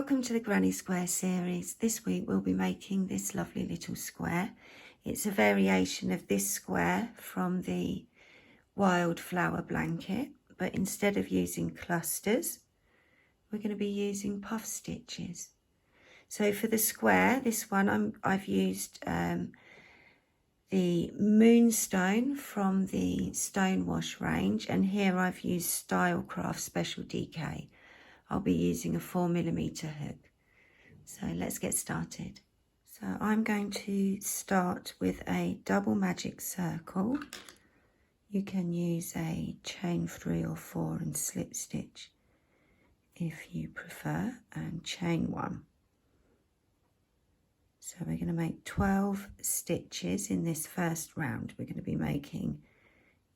Welcome to the Granny Square series. This week we'll be making this lovely little square. It's a variation of this square from the wildflower blanket, but instead of using clusters, we're going to be using puff stitches. So for the square, this one I've used the Moonstone from the Stonewash range, and here I've used Stylecraft Special DK. I'll be using a 4mm hook. So let's get started. So I'm going to start with a double magic circle. You can use a chain 3 or 4 and slip stitch if you prefer, and chain 1. So we're going to make 12 stitches in this first round. We're going to be making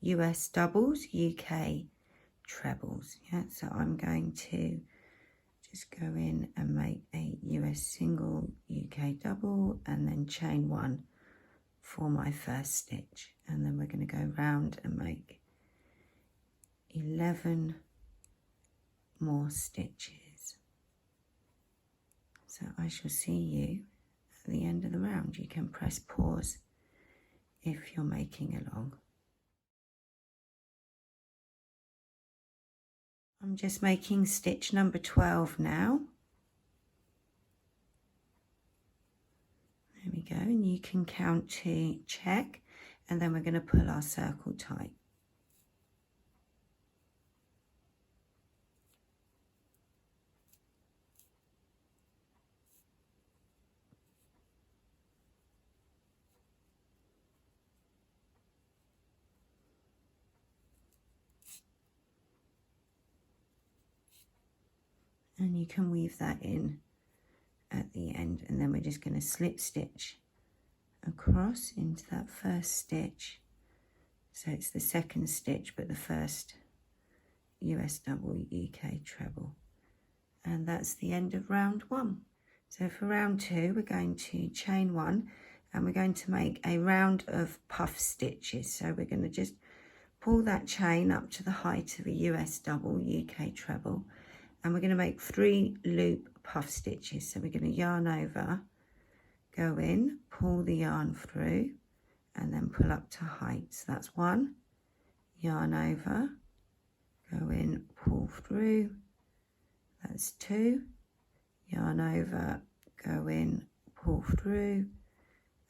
US doubles, UK trebles. Yeah, so I'm going to just go in and make a US single, UK double, and then chain 1 for my first stitch. And then we're going to go round and make 11 more stitches. So I shall see you at the end of the round. You can press pause if you're making along. I'm just making stitch number 12 now. There we go, and you can count to check, and then we're going to pull our circle tight. And you can weave that in at the end, and then we're just going to slip stitch across into that first stitch. So it's the second stitch, but the first US double, UK treble. And that's the end of round 1. So for round 2, we're going to chain 1, and we're going to make a round of puff stitches. So we're going to just pull that chain up to the height of a US double, UK treble, and we're going to make 3 loop puff stitches. So we're going to yarn over, go in, pull the yarn through, and then pull up to height. So that's 1, yarn over, go in, pull through, that's 2, yarn over, go in, pull through,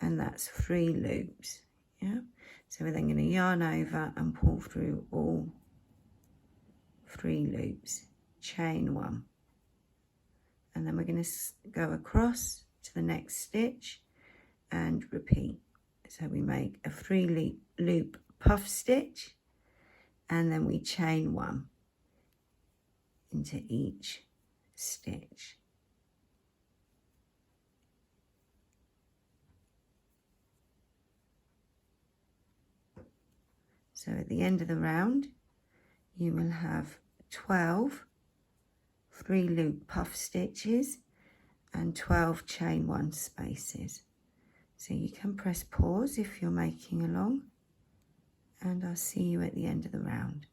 and that's 3 loops. Yeah, so we're then going to yarn over and pull through all 3 loops, chain 1, and then we're going to go across to the next stitch and repeat. So we make a 3 loop puff stitch, and then we chain 1 into each stitch. So at the end of the round, you will have 12 3 loop puff stitches and 12 chain 1 spaces. So you can press pause if you're making along, and I'll see you at the end of the round.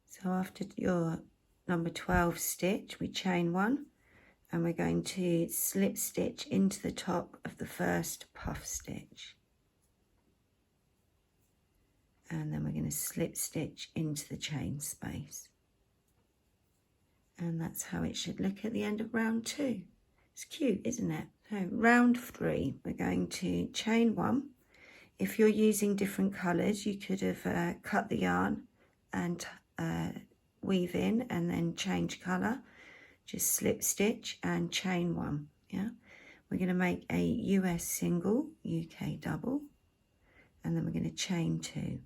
So after your number 12 stitch, we chain 1, and we're going to slip stitch into the top of the first puff stitch. And then we're going to slip stitch into the chain space. And that's how it should look at the end of round 2. It's cute, isn't it? So round 3, we're going to chain 1. If you're using different colours, you could have cut the yarn and weave in and then change colour. Just slip stitch and chain 1. Yeah, we're going to make a US single, UK double, and then we're going to chain 2.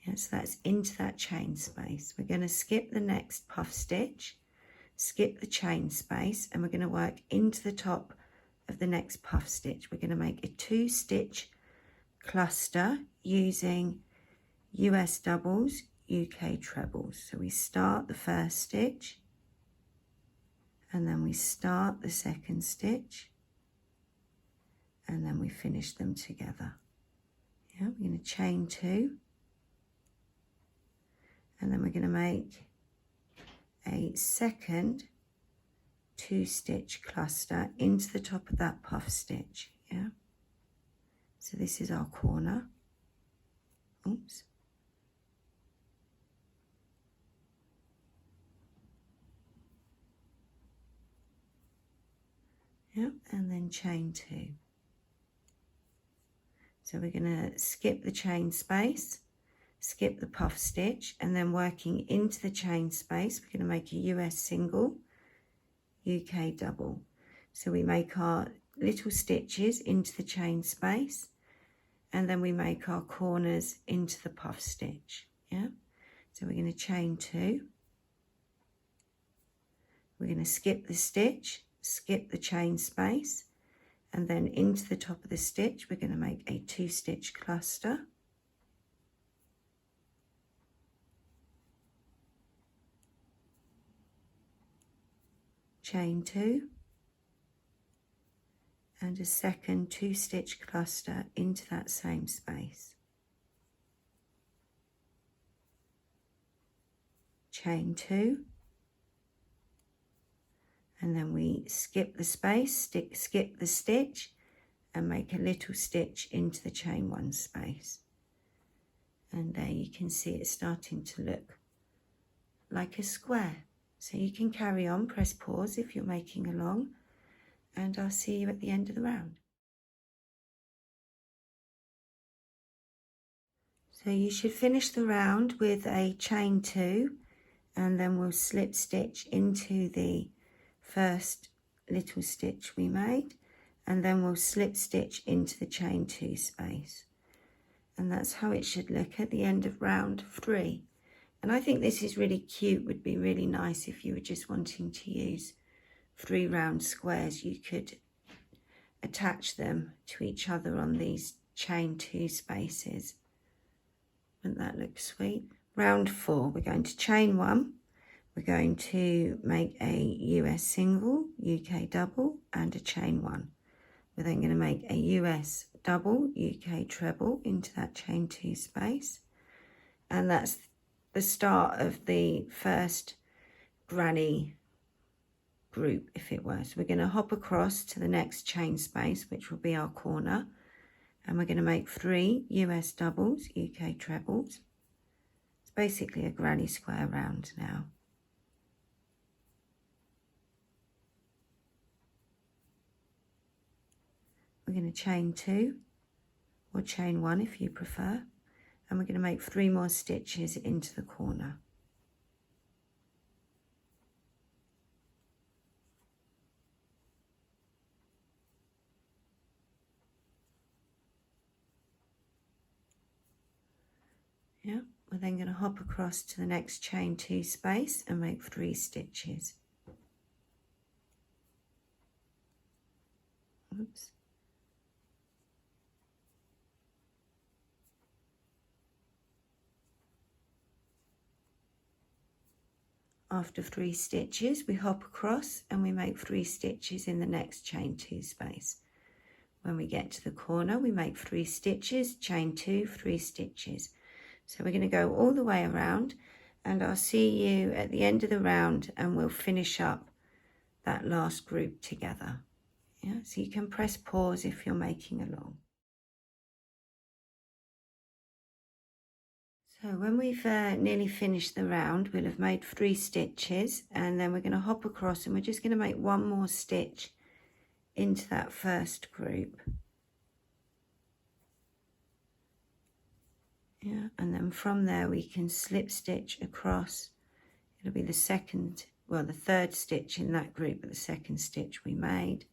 Yeah, so that's into that chain space. We're going to skip the next puff stitch, skip the chain space, and we're going to work into the top of the next puff stitch. We're going to make a 2-stitch cluster using US doubles, UK trebles. So we start the first stitch, and then we start the second stitch, and then we finish them together. Yeah, we're going to chain 2, and then we're going to make a second 2-stitch cluster into the top of that puff stitch. Yeah, so this is our corner. Oops. Yep, and then chain 2. So we're going to skip the chain space, skip the puff stitch, and then working into the chain space, we're going to make a US single, UK double. So we make our little stitches into the chain space, and then we make our corners into the puff stitch. Yeah, so we're going to chain 2. We're going to skip the stitch, skip the chain space, and then into the top of the stitch we're going to make a 2-stitch cluster, chain 2, and a second 2-stitch cluster into that same space, chain 2, and then we skip the space, skip the stitch, and make a little stitch into the chain 1 space. And there you can see it's starting to look like a square. So you can carry on, press pause if you're making along, and I'll see you at the end of the round. So you should finish the round with a chain 2, and then we'll slip stitch into the first little stitch we made, and then we'll slip stitch into the chain 2 space. And that's how it should look at the end of round 3. And I think this is really cute, would be really nice if you were just wanting to use 3 round squares. You could attach them to each other on these chain 2 spaces. Wouldn't that look sweet? Round 4, we're going to chain 1. We're going to make a US single, UK double, and a chain 1. We're then going to make a US double, UK treble into that chain 2 space. And that's the start of the first granny group, if it were. So we're going to hop across to the next chain space, which will be our corner. And we're going to make 3 US doubles, UK trebles. It's basically a granny square round now. We're going to chain 2 or chain 1 if you prefer, and we're going to make 3 more stitches into the corner. Yeah, we're then going to hop across to the next chain 2 space and make 3 stitches. Oops. After 3 stitches, we hop across and we make 3 stitches in the next chain 2 space. When we get to the corner, we make 3 stitches, chain 2, 3 stitches. So we're going to go all the way around, and I'll see you at the end of the round and we'll finish up that last group together. Yeah, so you can press pause if you're making along. So when we've nearly finished the round, we'll have made 3 stitches, and then we're going to hop across and we're just going to make 1 more stitch into that first group. Yeah, and then from there we can slip stitch across. It'll be the third stitch in that group, but the second stitch we made.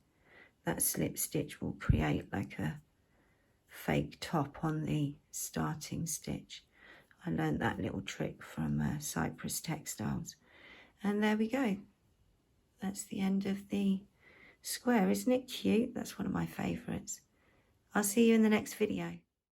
That slip stitch will create like a fake top on the starting stitch. I learned that little trick from Cypress Textiles. And there we go. That's the end of the square. Isn't it cute? That's one of my favourites. I'll see you in the next video.